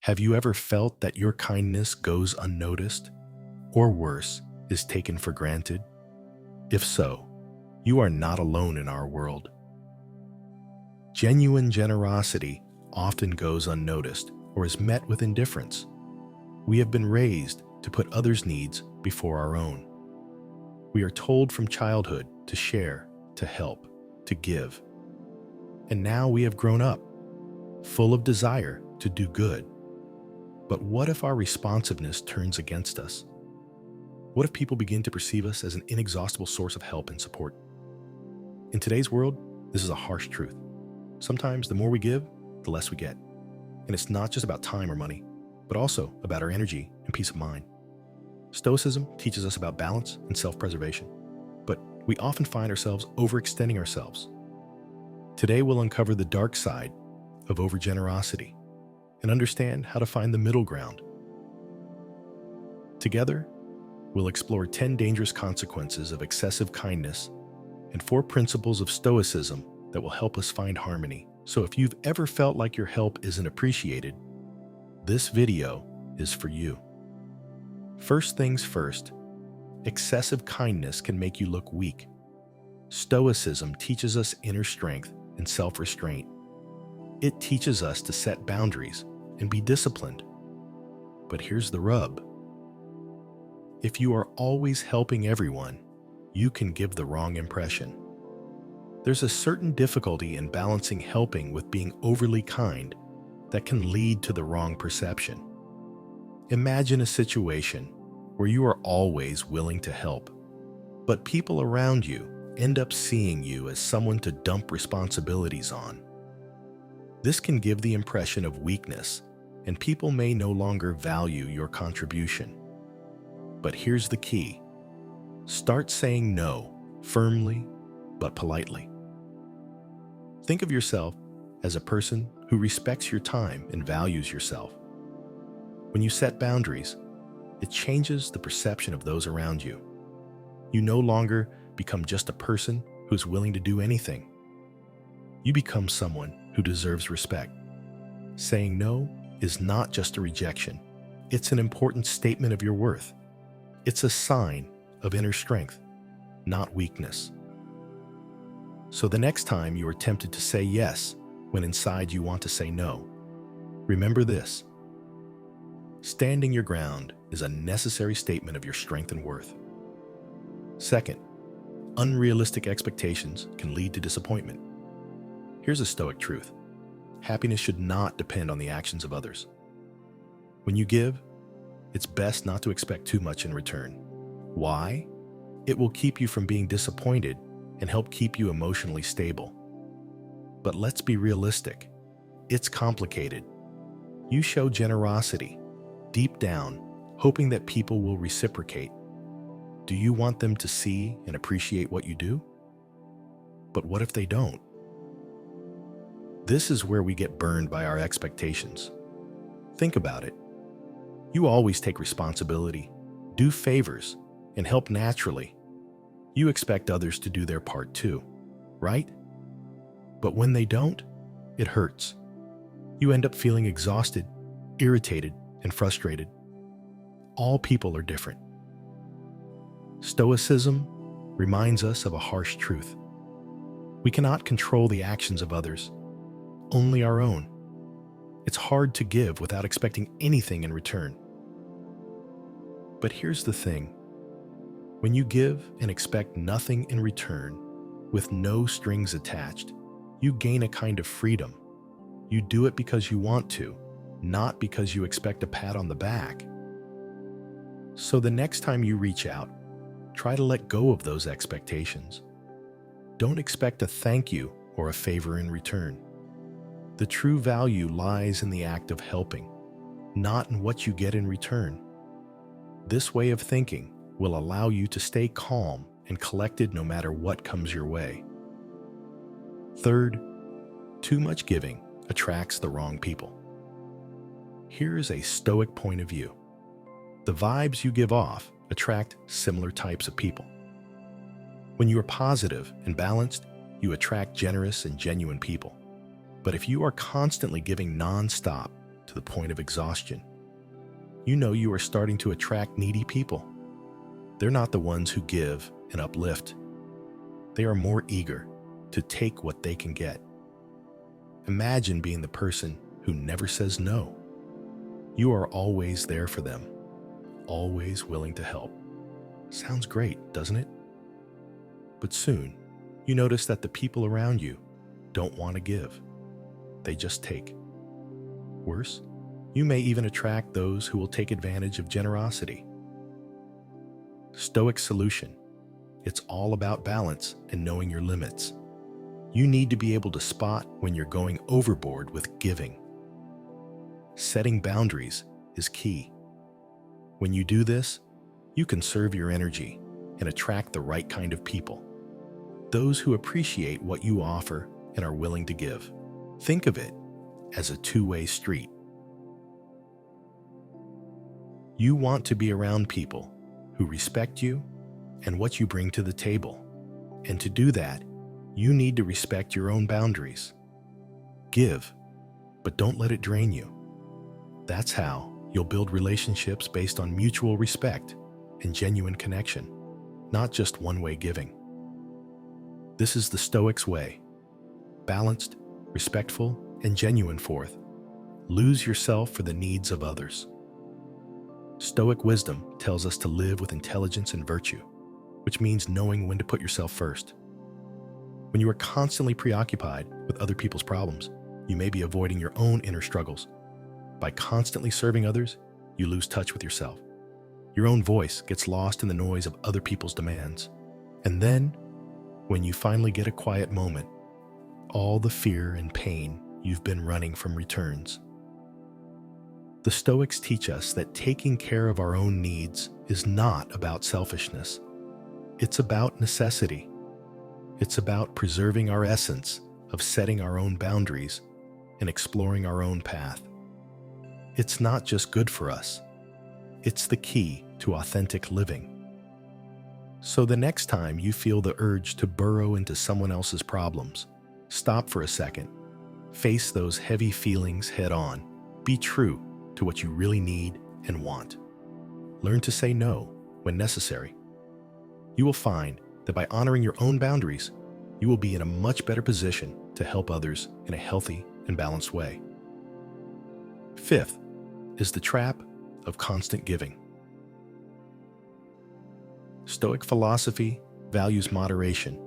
Have you ever felt that your kindness goes unnoticed, or worse, is taken for granted? If so, you are not alone in our world. Genuine generosity often goes unnoticed or is met with indifference. We have been raised to put others' needs before our own. We are told from childhood to share, to help, to give. And now we have grown up, full of desire to do good. But what if our responsiveness turns against us? What if people begin to perceive us as an inexhaustible source of help and support? In today's world, this is a harsh truth. Sometimes the more we give, the less we get. And it's not just about time or money, but also about our energy and peace of mind. Stoicism teaches us about balance and self-preservation, but we often find ourselves overextending ourselves. Today we'll uncover the dark side of overgenerosity and understand how to find the middle ground. Together, we'll explore 10 dangerous consequences of excessive kindness and 4 principles of Stoicism that will help us find harmony. So if you've ever felt like your help isn't appreciated, this video is for you. First things first, excessive kindness can make you look weak. Stoicism teaches us inner strength and self-restraint. It teaches us to set boundaries and be disciplined. But here's the rub. If you are always helping everyone, you can give the wrong impression. There's a certain difficulty in balancing helping with being overly kind that can lead to the wrong perception. Imagine a situation where you are always willing to help, but people around you end up seeing you as someone to dump responsibilities on. This can give the impression of weakness, and people may no longer value your contribution. But here's the key. Start saying no, firmly but politely. Think of yourself as a person who respects your time and values yourself. When you set boundaries, it changes the perception of those around you. You no longer become just a person who's willing to do anything. You become someone who deserves respect. Saying no is not just a rejection. It's an important statement of your worth. It's a sign of inner strength, not weakness. So the next time you are tempted to say yes when inside you want to say no, remember this. Standing your ground is a necessary statement of your strength and worth. Second, unrealistic expectations can lead to disappointment. Here's a Stoic truth. Happiness should not depend on the actions of others. When you give, it's best not to expect too much in return. Why? It will keep you from being disappointed and help keep you emotionally stable. But let's be realistic. It's complicated. You show generosity, deep down, hoping that people will reciprocate. Do you want them to see and appreciate what you do? But what if they don't? This is where we get burned by our expectations. Think about it. You always take responsibility, do favors, and help naturally. You expect others to do their part too, right? But when they don't, it hurts. You end up feeling exhausted, irritated, and frustrated. All people are different. Stoicism reminds us of a harsh truth. We cannot control the actions of others, only our own. It's hard to give without expecting anything in return. But here's the thing. When you give and expect nothing in return, with no strings attached, you gain a kind of freedom. You do it because you want to, not because you expect a pat on the back. So the next time you reach out, try to let go of those expectations. Don't expect a thank you or a favor in return. The true value lies in the act of helping, not in what you get in return. This way of thinking will allow you to stay calm and collected no matter what comes your way. Third, too much giving attracts the wrong people. Here is a Stoic point of view. The vibes you give off attract similar types of people. When you are positive and balanced, you attract generous and genuine people. But if you are constantly giving non-stop, to the point of exhaustion. You know you are starting to attract needy people. They're not the ones who give and uplift. They are more eager to take what they can get. Imagine being the person who never says no. You are always there for them, always willing to help. Sounds great, doesn't it? But soon, you notice that the people around you don't want to give. They just take. Worse, you may even attract those who will take advantage of generosity. Stoic solution. It's all about balance and knowing your limits. You need to be able to spot when you're going overboard with giving. Setting boundaries is key. When you do this, you conserve your energy and attract the right kind of people. Those who appreciate what you offer and are willing to give. Think of it as a two-way street. You want to be around people who respect you and what you bring to the table. And to do that, you need to respect your own boundaries. Give, but don't let it drain you. That's how you'll build relationships based on mutual respect and genuine connection, not just one-way giving. This is the Stoics' way. Balanced, respectful, and genuine. Fourth, lose yourself for the needs of others. Stoic wisdom tells us to live with intelligence and virtue, which means knowing when to put yourself first. When you are constantly preoccupied with other people's problems, you may be avoiding your own inner struggles. By constantly serving others, you lose touch with yourself. Your own voice gets lost in the noise of other people's demands. And then, when you finally get a quiet moment, all the fear and pain you've been running from returns. The Stoics teach us that taking care of our own needs is not about selfishness. It's about necessity. It's about preserving our essence of setting our own boundaries and exploring our own path. It's not just good for us. It's the key to authentic living. So the next time you feel the urge to burrow into someone else's problems, stop for a second. Face those heavy feelings head on. Be true to what you really need and want. Learn to say no when necessary. You will find that by honoring your own boundaries, you will be in a much better position to help others in a healthy and balanced way. Fifth is the trap of constant giving. Stoic philosophy values moderation,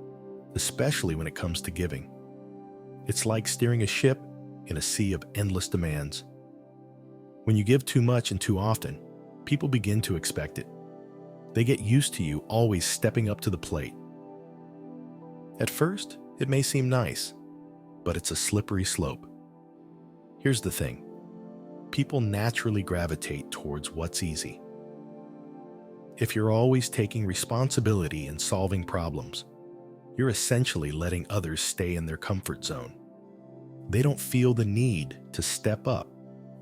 especially when it comes to giving. It's like steering a ship in a sea of endless demands. When you give too much and too often, people begin to expect it. They get used to you always stepping up to the plate. At first, it may seem nice, but it's a slippery slope. Here's the thing. People naturally gravitate towards what's easy. If you're always taking responsibility and solving problems, you're essentially letting others stay in their comfort zone. They don't feel the need to step up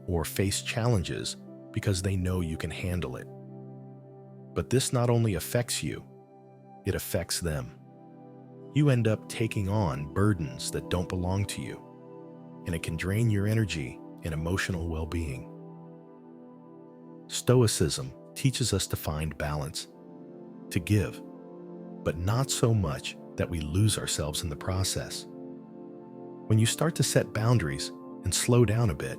or face challenges because they know you can handle it. But this not only affects you, it affects them. You end up taking on burdens that don't belong to you, and it can drain your energy and emotional well-being. Stoicism teaches us to find balance, to give, but not so much that we lose ourselves in the process. When you start to set boundaries and slow down a bit,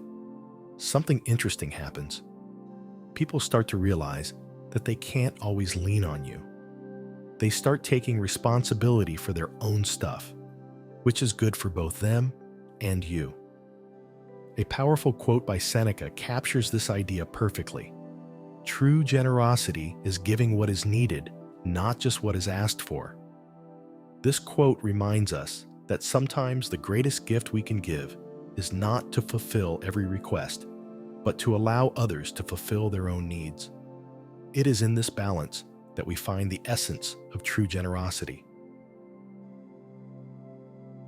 something interesting happens. People start to realize that they can't always lean on you. They start taking responsibility for their own stuff, which is good for both them and you. A powerful quote by Seneca captures this idea perfectly. True generosity is giving what is needed, not just what is asked for. This quote reminds us that sometimes the greatest gift we can give is not to fulfill every request, but to allow others to fulfill their own needs. It is in this balance that we find the essence of true generosity.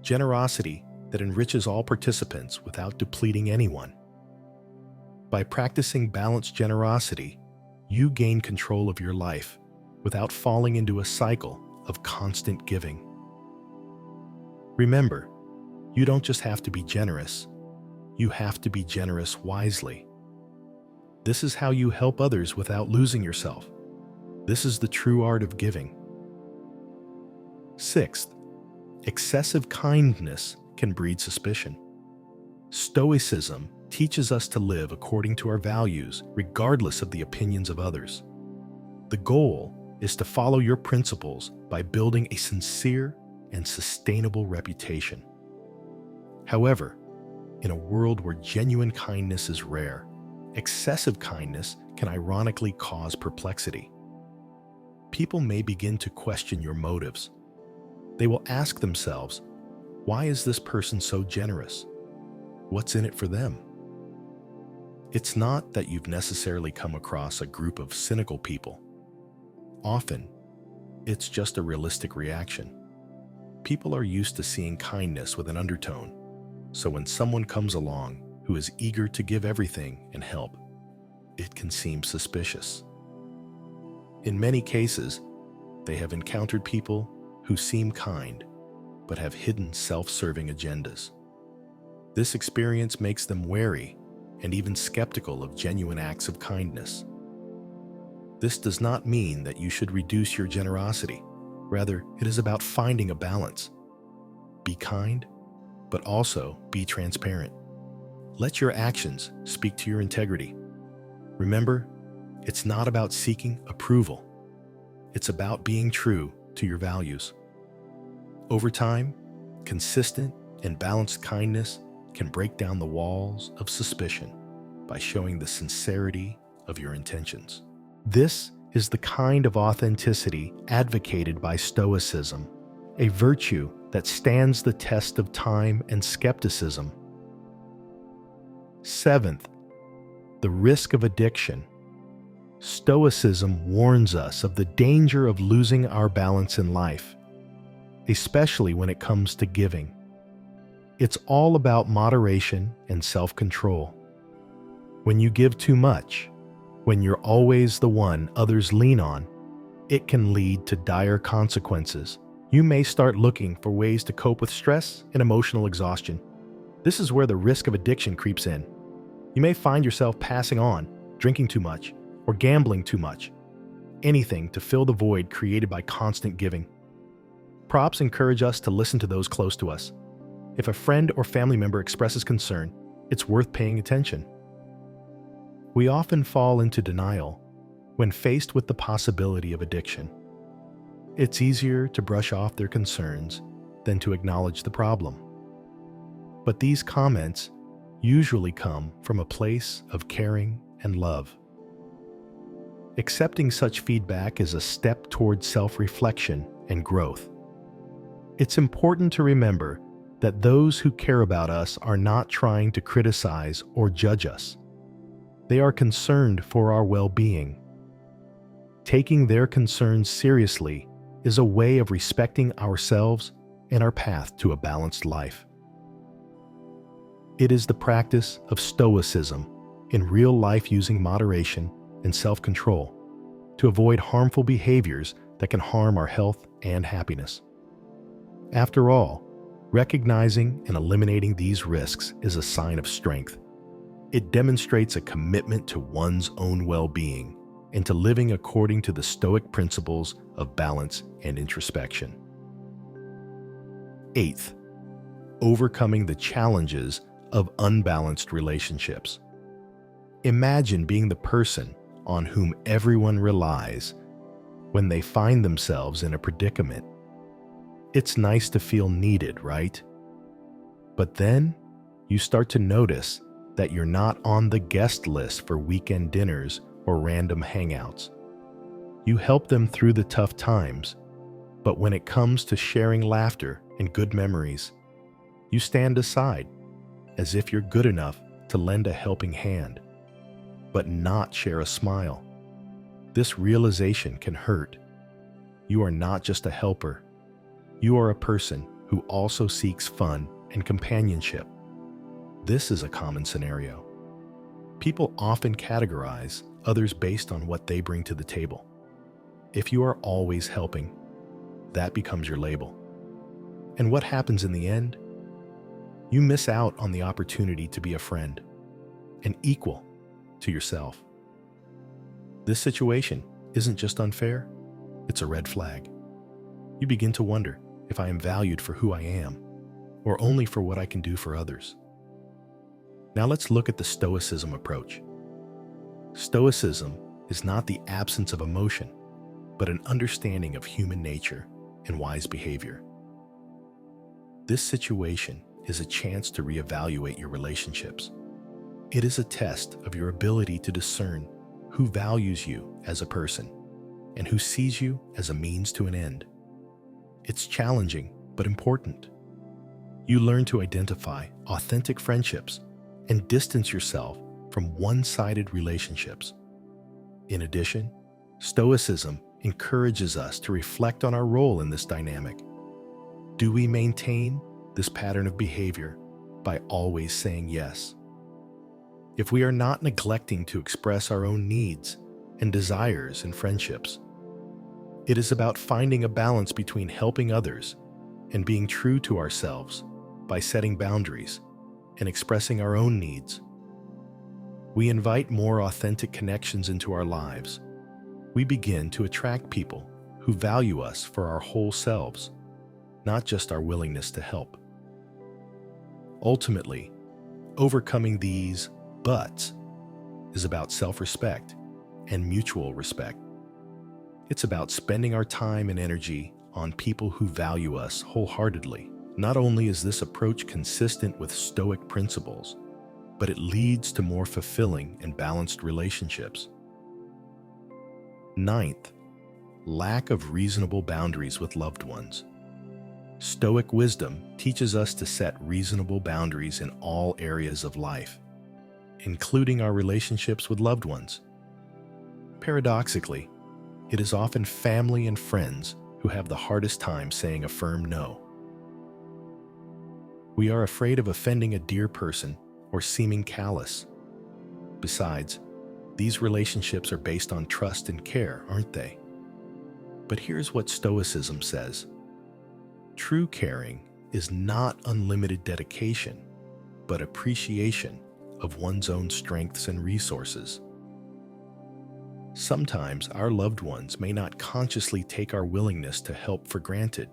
Generosity that enriches all participants without depleting anyone. By practicing balanced generosity, you gain control of your life without falling into a cycle of constant giving. Remember, you don't just have to be generous, you have to be generous wisely. This is how you help others without losing yourself. This is the true art of giving. Sixth, excessive kindness can breed suspicion. Stoicism teaches us to live according to our values, regardless of the opinions of others. The goal is to follow your principles by building a sincere and sustainable reputation. However, in a world where genuine kindness is rare, excessive kindness can ironically cause perplexity. People may begin to question your motives. They will ask themselves, why is this person so generous? What's in it for them? It's not that you've necessarily come across a group of cynical people. Often, it's just a realistic reaction. People are used to seeing kindness with an undertone, so when someone comes along who is eager to give everything and help, it can seem suspicious. In many cases, they have encountered people who seem kind, but have hidden self-serving agendas. This experience makes them wary and even skeptical of genuine acts of kindness. This does not mean that you should reduce your generosity. Rather, it is about finding a balance. Be kind, but also be transparent. Let your actions speak to your integrity. Remember, it's not about seeking approval. It's about being true to your values. Over time, consistent and balanced kindness can break down the walls of suspicion by showing the sincerity of your intentions. This is the kind of authenticity advocated by Stoicism, a virtue that stands the test of time and skepticism. Seventh, the risk of addiction. Stoicism warns us of the danger of losing our balance in life, especially when it comes to giving. It's all about moderation and self-control. When you give too much, when you're always the one others lean on, it can lead to dire consequences. You may start looking for ways to cope with stress and emotional exhaustion. This is where the risk of addiction creeps in. You may find yourself passing on, drinking too much, or gambling too much. Anything to fill the void created by constant giving. Props encourage us to listen to those close to us. If a friend or family member expresses concern, it's worth paying attention. We often fall into denial when faced with the possibility of addiction. It's easier to brush off their concerns than to acknowledge the problem. But these comments usually come from a place of caring and love. Accepting such feedback is a step toward self-reflection and growth. It's important to remember that those who care about us are not trying to criticize or judge us. They are concerned for our well-being. Taking their concerns seriously is a way of respecting ourselves and our path to a balanced life. It is the practice of Stoicism in real life using moderation and self-control to avoid harmful behaviors that can harm our health and happiness. After all, recognizing and eliminating these risks is a sign of strength. It demonstrates a commitment to one's own well-being and to living according to the Stoic principles of balance and introspection. Eighth, overcoming the challenges of unbalanced relationships. Imagine being the person on whom everyone relies when they find themselves in a predicament. It's nice to feel needed, right? But then you start to notice that you're not on the guest list for weekend dinners or random hangouts. You help them through the tough times, but when it comes to sharing laughter and good memories, you stand aside as if you're good enough to lend a helping hand, but not share a smile. This realization can hurt. You are not just a helper. You are a person who also seeks fun and companionship. This is a common scenario. People often categorize others based on what they bring to the table. If you are always helping, that becomes your label. And what happens in the end? you miss out on the opportunity to be a friend, an equal to yourself. This situation isn't just unfair, it's a red flag. You begin to wonder if I am valued for who I am, or only for what I can do for others. Now let's look at the Stoicism approach. Stoicism is not the absence of emotion, but an understanding of human nature and wise behavior. This situation is a chance to reevaluate your relationships. It is a test of your ability to discern who values you as a person and who sees you as a means to an end. It's challenging, but important. You learn to identify authentic friendships and distance yourself from one-sided relationships. In addition, Stoicism encourages us to reflect on our role in this dynamic. Do we maintain this pattern of behavior by always saying yes? If we are not neglecting to express our own needs and desires in friendships, it is about finding a balance between helping others and being true to ourselves by setting boundaries and expressing our own needs. We invite more authentic connections into our lives. We begin to attract people who value us for our whole selves, not just our willingness to help. Ultimately, overcoming these buts is about self-respect and mutual respect. It's about spending our time and energy on people who value us wholeheartedly. Not only is this approach consistent with Stoic principles, but it leads to more fulfilling and balanced relationships. Ninth, lack of reasonable boundaries with loved ones. Stoic wisdom teaches us to set reasonable boundaries in all areas of life, including our relationships with loved ones. Paradoxically, it is often family and friends who have the hardest time saying a firm no. We are afraid of offending a dear person or seeming callous. Besides, these relationships are based on trust and care, aren't they? But here's what Stoicism says. True caring is not unlimited dedication, but appreciation of one's own strengths and resources. Sometimes our loved ones may not consciously take our willingness to help for granted.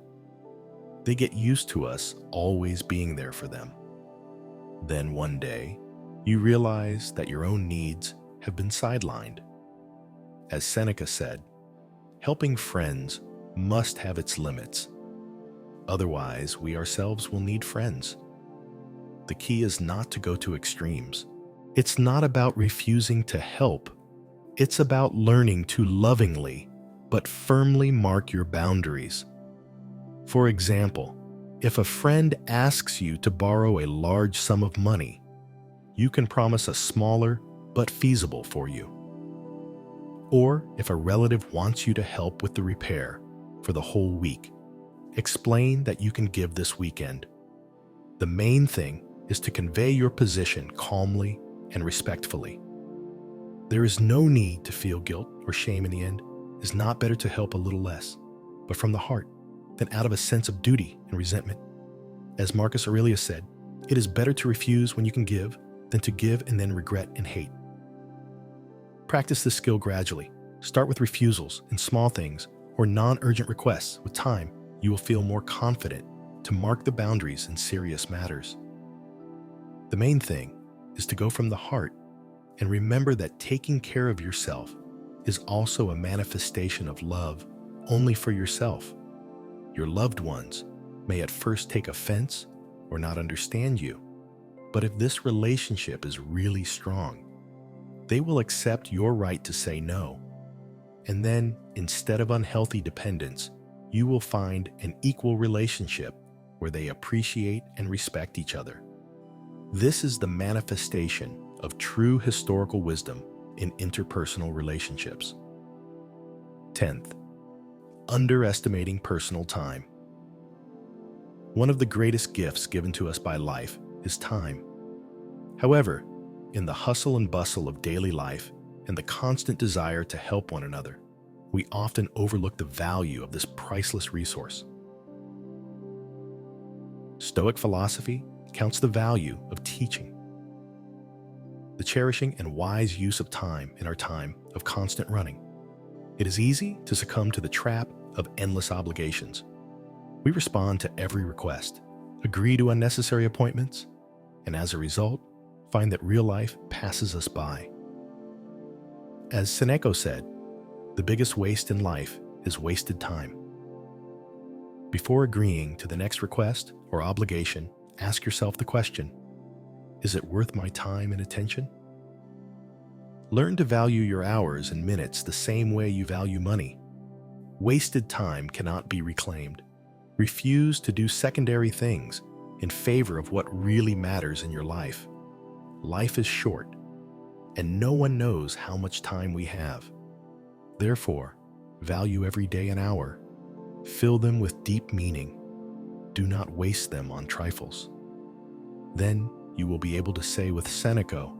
They get used to us always being there for them. Then one day, you realize that your own needs have been sidelined. As Seneca said, helping friends must have its limits. Otherwise, we ourselves will need friends. The key is not to go to extremes. It's not about refusing to help. It's about learning to lovingly, but firmly mark your boundaries. For example, if a friend asks you to borrow a large sum of money, you can promise a smaller but feasible for you. Or if a relative wants you to help with the repair for the whole week, explain that you can give this weekend. The main thing is to convey your position calmly and respectfully. There is no need to feel guilt or shame in the end. It is not better to help a little less, but from the heart, than out of a sense of duty and resentment. As Marcus Aurelius said, it is better to refuse when you can give than to give and then regret and hate. Practice this skill gradually. Start with refusals and small things or non-urgent requests. With time, you will feel more confident to mark the boundaries in serious matters. The main thing is to go from the heart and remember that taking care of yourself is also a manifestation of love only for yourself. Your loved ones may at first take offense or not understand you, but if this relationship is really strong, they will accept your right to say no. And then, instead of unhealthy dependence, you will find an equal relationship where they appreciate and respect each other. This is the manifestation of true historical wisdom in interpersonal relationships. 10th, underestimating personal time. One of the greatest gifts given to us by life is time. However, in the hustle and bustle of daily life and the constant desire to help one another, we often overlook the value of this priceless resource. Stoic philosophy counts the value of teaching, the cherishing and wise use of time in our time of constant running. It is easy to succumb to the trap of endless obligations. We respond to every request, agree to unnecessary appointments, and as a result, find that real life passes us by. As Seneca said, the biggest waste in life is wasted time. Before agreeing to the next request or obligation, ask yourself the question, is it worth my time and attention? Learn to value your hours and minutes the same way you value money. Wasted time cannot be reclaimed. Refuse to do secondary things in favor of what really matters in your life. Life is short, and no one knows how much time we have. Therefore, value every day and hour. Fill them with deep meaning. Do not waste them on trifles. Then you will be able to say with Seneca,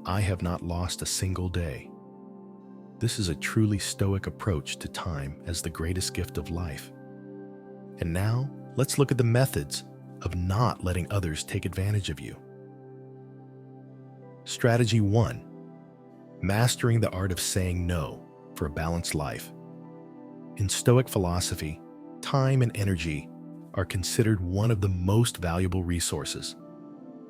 I have not lost a single day. This is a truly stoic approach to time as the greatest gift of life. And now, let's look at the methods of not letting others take advantage of you. Strategy 1. Mastering the art of saying no for a balanced life. In Stoic philosophy, time and energy are considered one of the most valuable resources.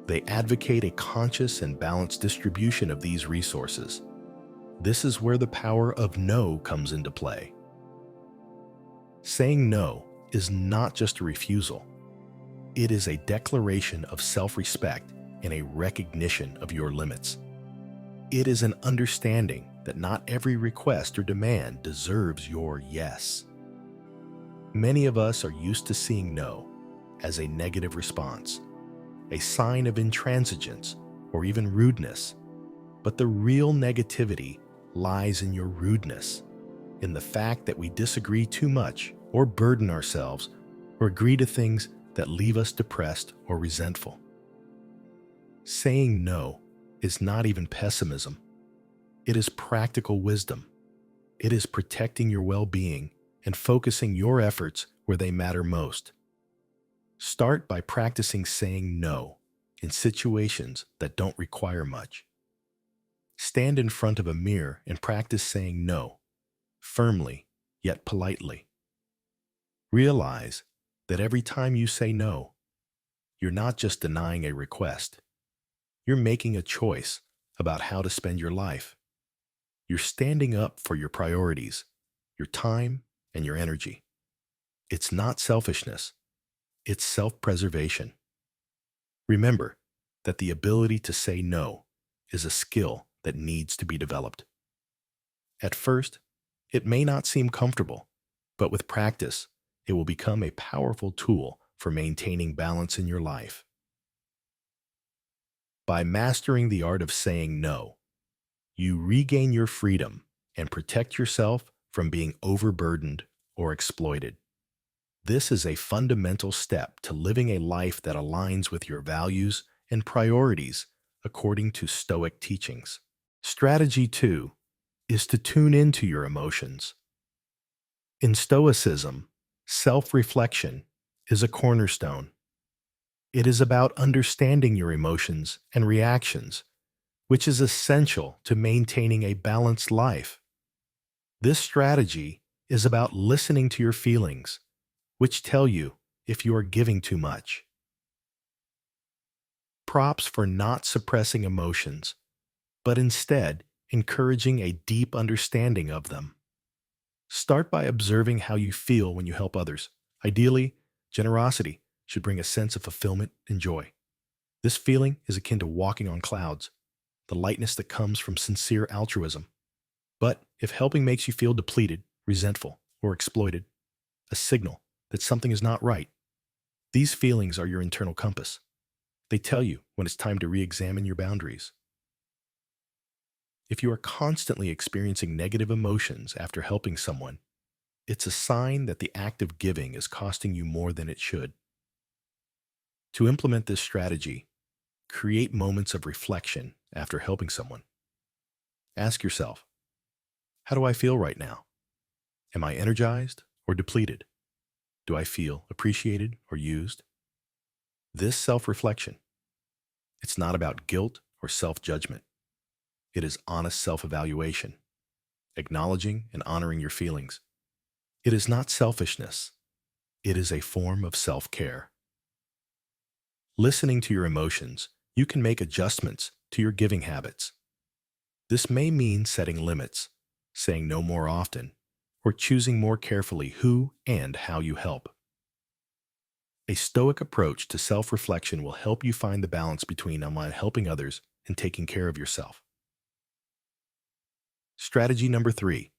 They advocate a conscious and balanced distribution of these resources. This is where the power of no comes into play. Saying no is not just a refusal. It is a declaration of self-respect and a recognition of your limits. It is an understanding that not every request or demand deserves your yes. Many of us are used to seeing no as a negative response, a sign of intransigence or even rudeness. But the real negativity lies in your rudeness, in the fact that we disagree too much or burden ourselves or agree to things that leave us depressed or resentful. Saying no is not even pessimism. It is practical wisdom. It is protecting your well-being and focusing your efforts where they matter most. Start by practicing saying no in situations that don't require much. Stand in front of a mirror and practice saying no, firmly yet politely. Realize that every time you say no, you're not just denying a request. You're making a choice about how to spend your life. You're standing up for your priorities, your time, and your energy. It's not selfishness. It's self-preservation. Remember that the ability to say no is a skill that needs to be developed. At first, it may not seem comfortable, but with practice, it will become a powerful tool for maintaining balance in your life. By mastering the art of saying no, you regain your freedom and protect yourself from being overburdened or exploited. This is a fundamental step to living a life that aligns with your values and priorities according to Stoic teachings. Strategy 2 is to tune into your emotions. In Stoicism, self-reflection is a cornerstone. It is about understanding your emotions and reactions, which is essential to maintaining a balanced life. This strategy is about listening to your feelings, which tell you if you are giving too much. Props for not suppressing emotions, but instead encouraging a deep understanding of them. Start by observing how you feel when you help others. Ideally, generosity should bring a sense of fulfillment and joy. This feeling is akin to walking on clouds, the lightness that comes from sincere altruism. But if helping makes you feel depleted, resentful, or exploited, a signal that something is not right. These feelings are your internal compass. They tell you when it's time to re-examine your boundaries. If you are constantly experiencing negative emotions after helping someone, it's a sign that the act of giving is costing you more than it should. To implement this strategy, create moments of reflection after helping someone. Ask yourself, how do I feel right now? Am I energized or depleted? Do I feel appreciated or used? This self-reflection, it's not about guilt or self-judgment. It is honest self-evaluation, acknowledging and honoring your feelings. It is not selfishness. It is a form of self-care. Listening to your emotions, you can make adjustments to your giving habits. This may mean setting limits, saying no more often, or choosing more carefully who and how you help. A stoic approach to self-reflection will help you find the balance between helping others and taking care of yourself. Strategy number 3.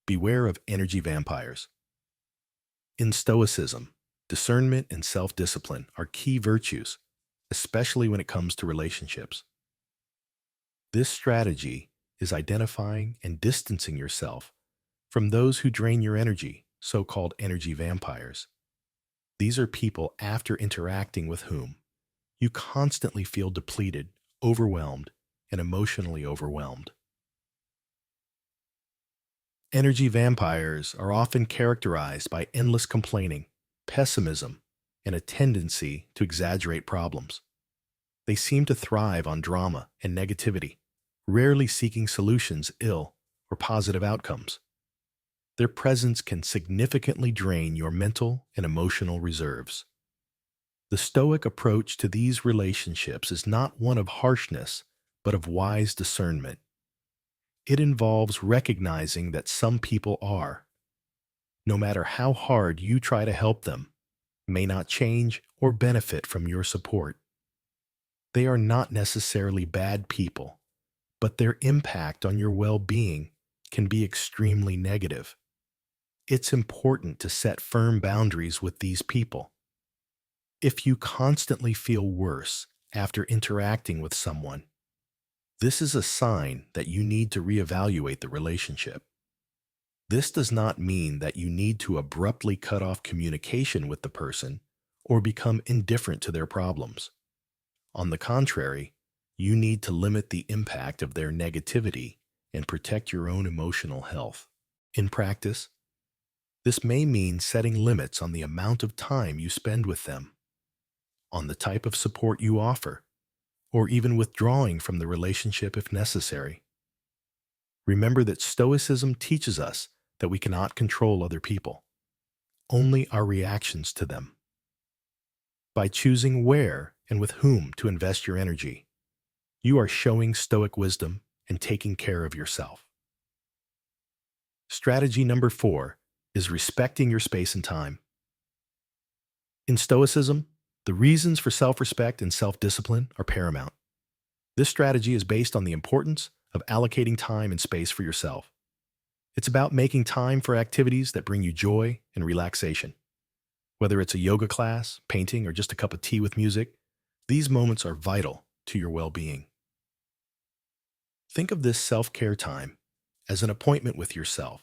Beware of energy vampires. In Stoicism, discernment and self-discipline are key virtues, especially when it comes to relationships. This strategy is identifying and distancing yourself from those who drain your energy, so-called energy vampires. These are people after interacting with whom you constantly feel depleted, overwhelmed, and emotionally overwhelmed. Energy vampires are often characterized by endless complaining, pessimism, and a tendency to exaggerate problems. They seem to thrive on drama and negativity, rarely seeking solutions, or positive outcomes. Their presence can significantly drain your mental and emotional reserves. The Stoic approach to these relationships is not one of harshness, but of wise discernment. It involves recognizing that some people are, no matter how hard you try to help them, may not change or benefit from your support. They are not necessarily bad people, but their impact on your well-being can be extremely negative. It's important to set firm boundaries with these people. If you constantly feel worse after interacting with someone, this is a sign that you need to reevaluate the relationship. This does not mean that you need to abruptly cut off communication with the person or become indifferent to their problems. On the contrary, you need to limit the impact of their negativity and protect your own emotional health. In practice, this may mean setting limits on the amount of time you spend with them, on the type of support you offer, or even withdrawing from the relationship if necessary. Remember that Stoicism teaches us that we cannot control other people, only our reactions to them. By choosing where and with whom to invest your energy, you are showing Stoic wisdom and taking care of yourself. Strategy number 4 is respecting your space and time. In Stoicism, the reasons for self-respect and self-discipline are paramount. This strategy is based on the importance of allocating time and space for yourself. It's about making time for activities that bring you joy and relaxation. Whether it's a yoga class, painting, or just a cup of tea with music, these moments are vital to your well-being. Think of this self-care time as an appointment with yourself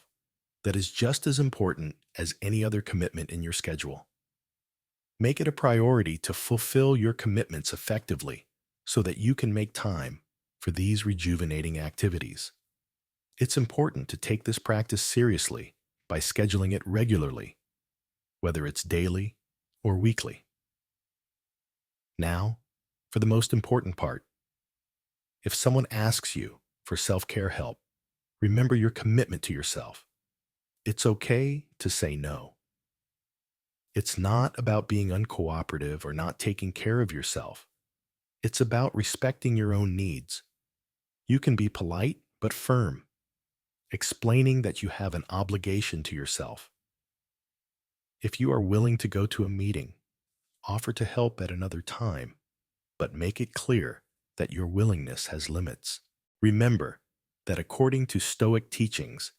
that is just as important as any other commitment in your schedule. Make it a priority to fulfill your commitments effectively so that you can make time for these rejuvenating activities. It's important to take this practice seriously by scheduling it regularly, whether it's daily or weekly. Now, for the most important part. If someone asks you for self-care help, remember your commitment to yourself. It's okay to say no. It's not about being uncooperative or not taking care of yourself. It's about respecting your own needs. You can be polite but firm, explaining that you have an obligation to yourself. If you are willing to go to a meeting, offer to help at another time, but make it clear that your willingness has limits. Remember that according to Stoic teachings,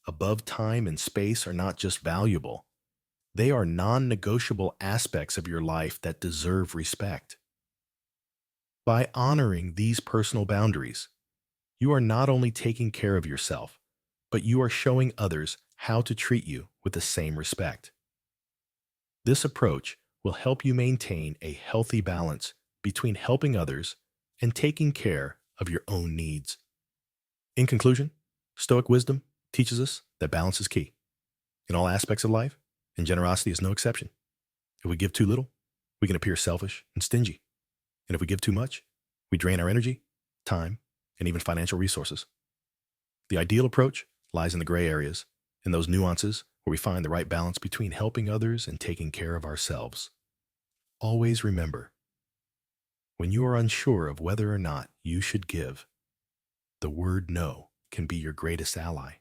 above time and space are not just valuable, they are non-negotiable aspects of your life that deserve respect. By honoring these personal boundaries, you are not only taking care of yourself, but you are showing others how to treat you with the same respect. This approach will help you maintain a healthy balance between helping others and taking care of your own needs. In conclusion, Stoic wisdom teaches us that balance is key in all aspects of life, and generosity is no exception. If we give too little, We can appear selfish and stingy. And if we give too much, we drain our energy, time, and even financial resources. The ideal approach lies in the gray areas, in those nuances where we find the right balance between helping others and taking care of ourselves. Always remember, when you are unsure of whether or not you should give, the word no can be your greatest ally.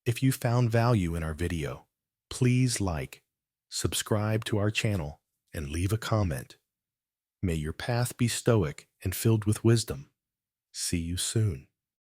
If you found value in our video, please like, subscribe to our channel, and leave a comment. May your path be stoic and filled with wisdom. See you soon.